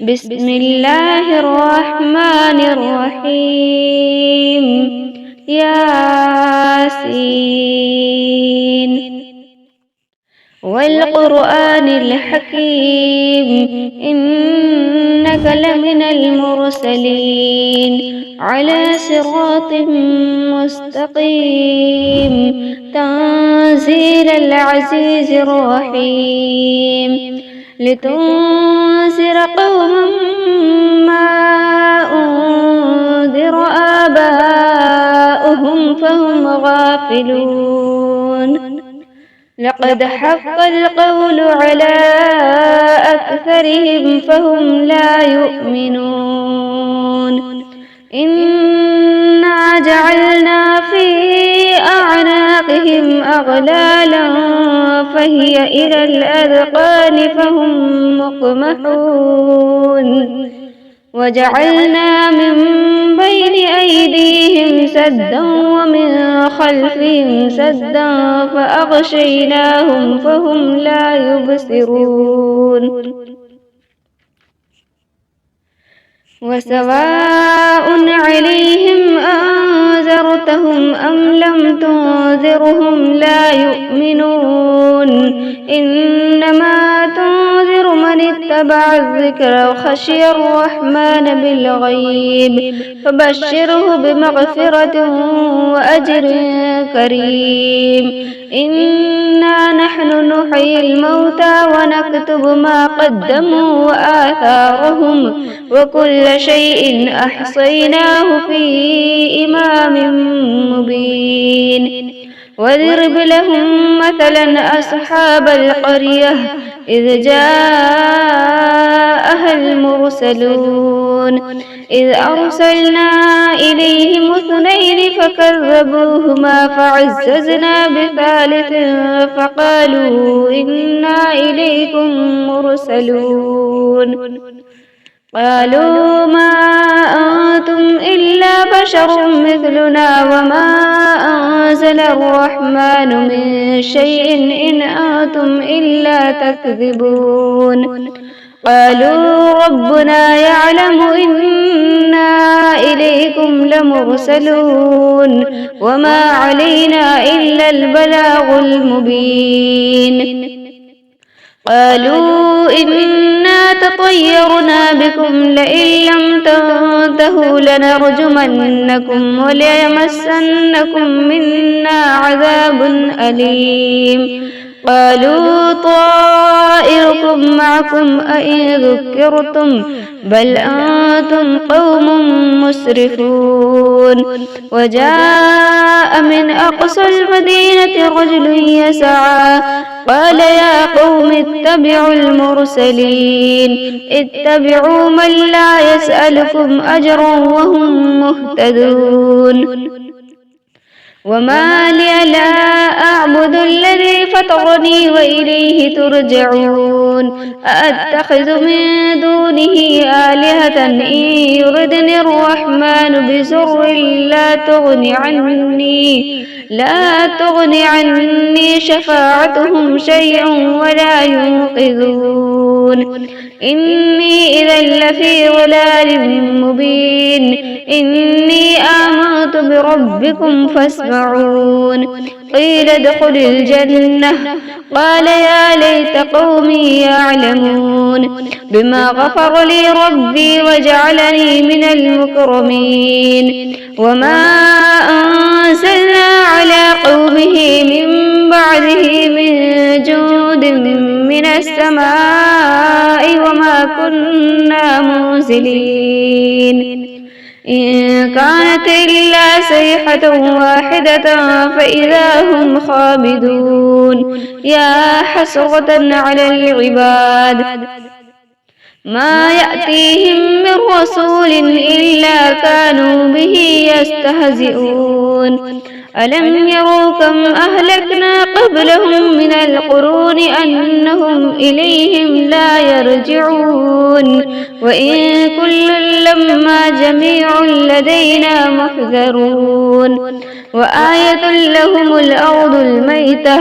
بسم الله الرحمن الرحيم. ياسين والقرآن الحكيم، إنك لمن المرسلين على صراط مستقيم، تنزيل العزيز الرحيم، لتنذر قوما ما أنذر آباؤهم فهم غافلون. لقد حق القول على أكثرهم فهم لا يؤمنون. إنا جعلنا في أعناقهم أغلالا فهي إلى الأذقان فهم مقمحون. وجعلنا من بين أيديهم سدا ومن خلفهم سدا فأغشيناهم فهم لا يبصرون. وسواء عليهم أنذرتهم أم لم تنذرهم لا يؤمنون. إنما تنذر من اتبع الذكر وخشي الرحمن بالغيب فبشره بمغفرة وأجر كريم. إنا نحن نحيي الموتى ونكتب ما قدموا وآثارهم وكل شيء أحصيناه في إمام مبين. واضرب لهم مثلا أصحاب القرية إذ جاءها المرسلون إذ أرسلنا إليهم اثنين فكذبوهما فعززنا بثالث فقالوا إنا إليكم مرسلون. قالوا ما أنتم إلا بشر مثلنا وما أنزل الرحمن من شيء إن أنتم إلا تكذبون. قالوا ربنا يعلم إنا إليكم لمرسلون وما علينا إلا البلاغ المبين. قالوا إنا تطيرنا بكم لئن لم تنتهوا لنرجمنكم وليمسنكم منا عذاب أليم. قالوا طائركم معكم أئن ذكرتم بل أنتم قوم مسرفون. وجاء من أقصى المدينة رجل يسعى قال يا قوم اتبعوا المرسلين اتبعوا من لا يسألكم أجرا وهم مهتدون. وما لي لا أعبد الذي فطرني وإليه ترجعون. أأتخذ من دونه آلهة إن يردني الرحمن بسر لا تغن عني شفاعتهم شيئا ولا ينقذون. إني إذا لفي ضلال مبين. إني آمنت بربكم فاسمعون. قيل ادخل الجنة قال يا ليت قومي يعلمون بما غفر لي ربي وجعلني من المكرمين. وما أنزلنا على قومه من بعده من جود من السماء وما كنا منزلين. إن كانت إلا صيحة واحدة فإذا هم خامدون. يا حسرة على العباد ما يأتيهم من رسول إلا كانوا به يستهزئون. ألم يروا كم أهلكنا قبلهم من القرون أنهم إليهم لا يرجعون. وإن كل لما جميع لدينا محذرون. وآية لهم الأرض الميتة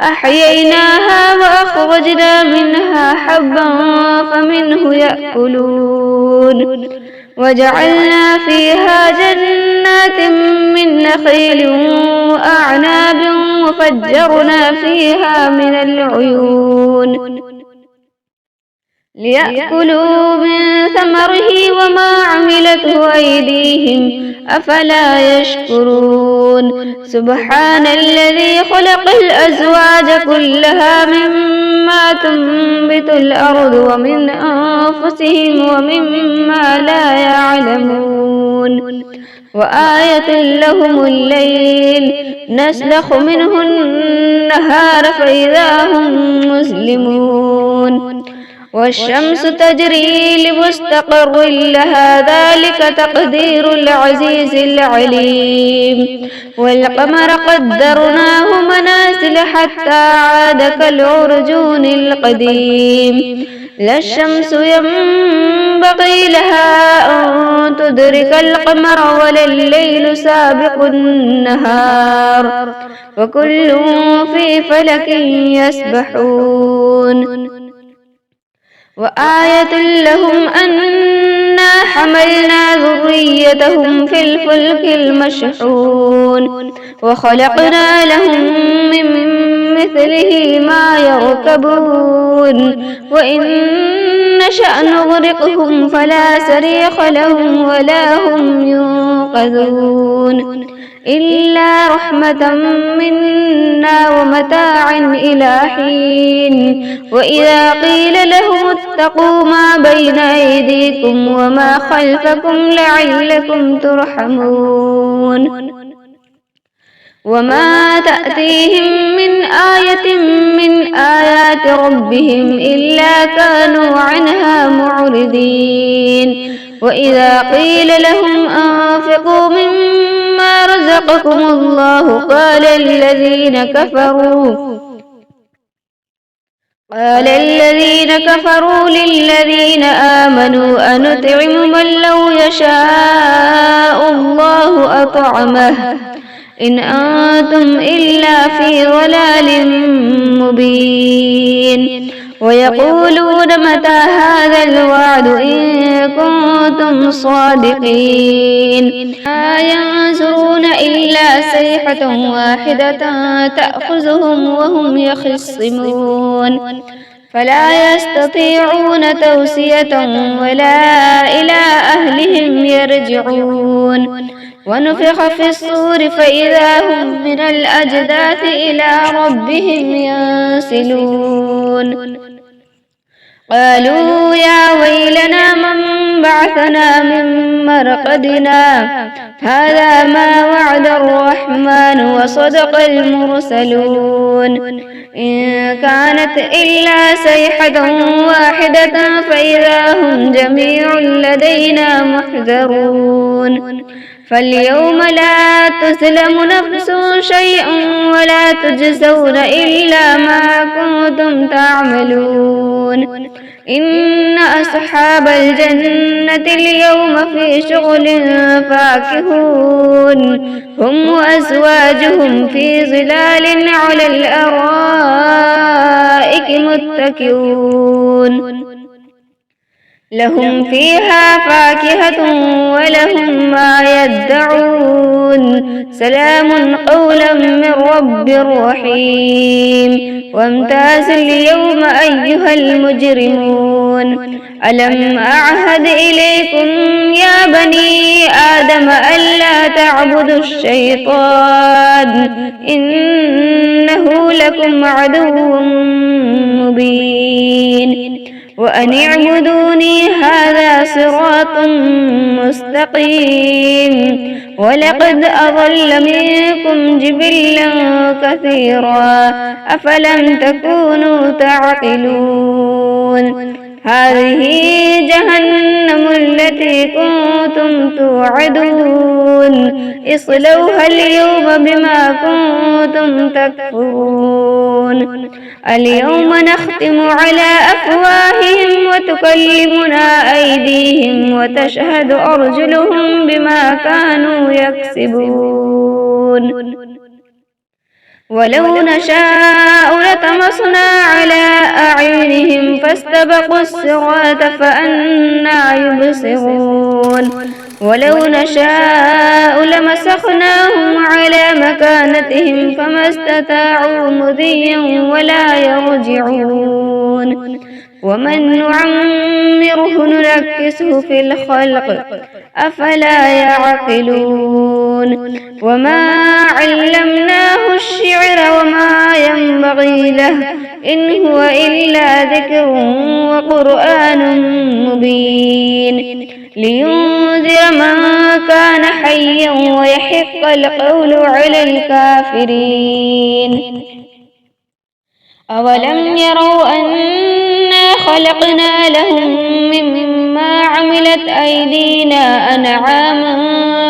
أحييناها وأخرجنا منها حبا فمنه يأكلون وجعلنا فيها جنات من نخيل وأعناب وفجرنا فيها من العيون ليأكلوا من ثمره وما عملته أيديهم أفلا يشكرون سبحان الذي خلق الأزواج كلها مما تنبت الأرض ومن أنفسهم ومما لا يعلمون وآية لهم الليل نسلخ منه النهار فإذا هم مسلمون والشمس تجري لمستقر لها ذلك تقدير العزيز العليم والقمر قدرناه منازل حتى عاد كالعرجون القديم لا الشمس ينبغي لها أن تدرك القمر ولا الليل سابق النهار وكل في فلك يسبحون وآية لهم أنا حملنا ذريتهم في الفلك المشحون وخلقنا لهم من مثله ما يركبون وإن نشأ نغرقهم فلا صريخ لهم ولا هم ينقذون إلا رحمة منا ومتاعا إلى حين وإذا قيل لهم اتقوا ما بين أيديكم وما خلفكم لعلكم ترحمون وما تأتيهم من آية من آيات ربهم إلا كانوا عنها معرضين وإذا قيل لهم أنفقوا مما رزقكم الله قال الذين كفروا للذين آمنوا أنطعم من لو يشاء الله أطعمه إن أنتم إلا في ضلال مبين ويقولون متى هذا الوعد إن كنتم صادقين ما ينظرون إلا صيحة واحدة تأخذهم وهم يخصمون فلا يستطيعون توصية ولا إلى أهلهم يرجعون ونفخ في الصور فإذا هم من الأجداث إلى ربهم ينسلون قالوا يا ويلنا من بعثنا من مرقدنا هذا ما وعد الرحمن وصدق المرسلون إن كانت إلا صيحة واحدة فإذا هم جميع لدينا محذرون فاليوم لا تظلم نفس شيئا ولا تجزون إلا ما كنتم تعملون إن أصحاب الجنة اليوم في شغل فاكهون هم وأزواجهم في ظلال على الأرائك متكئون لهم فيها فاكهة ولهم ما يدعون سلام قولا من رب رحيم وامتاز اليوم أيها المجرمون ألم أعهد إليكم يا بني آدم ألا تعبدوا الشيطان إنه لكم عدو مبين وأن اعبدوني هذا صراط مستقيم ولقد أضل منكم جبلا كثيرا أفلم تكونوا تعقلون هذه جهنم التي كنتم توعدون اصلوها اليوم بما كنتم تكفرون اليوم نختم على أفواههم وتكلمنا أيديهم وتشهد أرجلهم بما كانوا يكسبون ولو نشاء لطمسنا على أعينهم فاستبقوا الصراط فأنى يبصرون ولو نشاء لمسخناهم على مكانتهم فما استطاعوا مضيا ولا يرجعون ومن نعمره نركسه في الخلق أفلا يعقلون وما علمناه الشعر وما ينبغي له إن هو إلا ذكر وقرآن مبين لينذر من كان حيا ويحق القول على الكافرين أولم يروا أنا خلقنا لهم مما عملت أيدينا أنعاما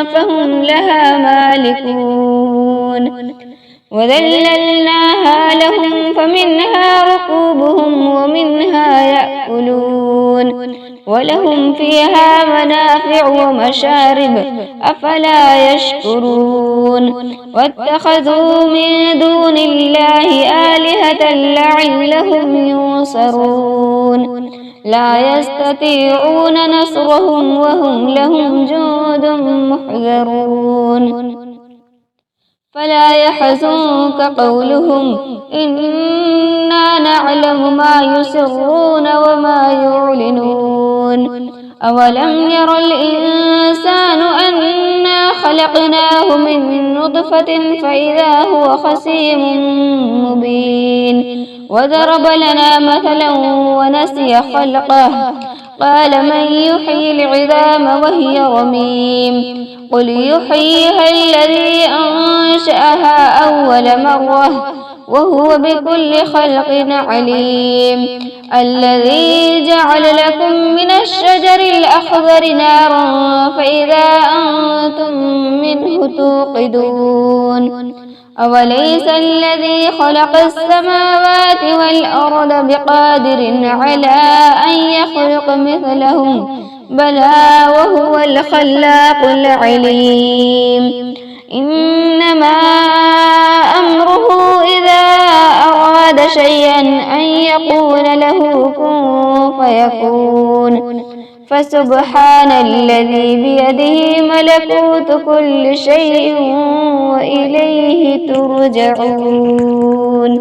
فهم لها مالكون وذللناها لهم فمنها ركوبهم ومنها يأكلون ولهم فيها منافع ومشارب أفلا يشكرون واتخذوا من دون الله آلهة لعلهم ينصرون لا يستطيعون نصرهم وهم لهم جند محضرون فلا يحزنك قولهم إنا نعلم ما يسرون وما يعلنون أولم ير الإنسان أنا خلقناه من نطفة فإذا هو خصيم مبين وضرب لنا مثلا ونسي خلقه قال من يحيي العظام وهي رميم قل يحييها الذي أنشأها أول مرة وهو بكل خلق عليم الذي جعل لكم من الشجر الأخضر نارا فإذا أنتم منه توقدون أوليس الذي خلق السماوات والأرض بقادر على أن يخلق مثلهم بلى وهو الخلاق العليم إنما أمره إذا أراد شيئا أن يقول له كن فيكون فسبحان الذي بيده ملكوت كل شيء وإليه ترجعون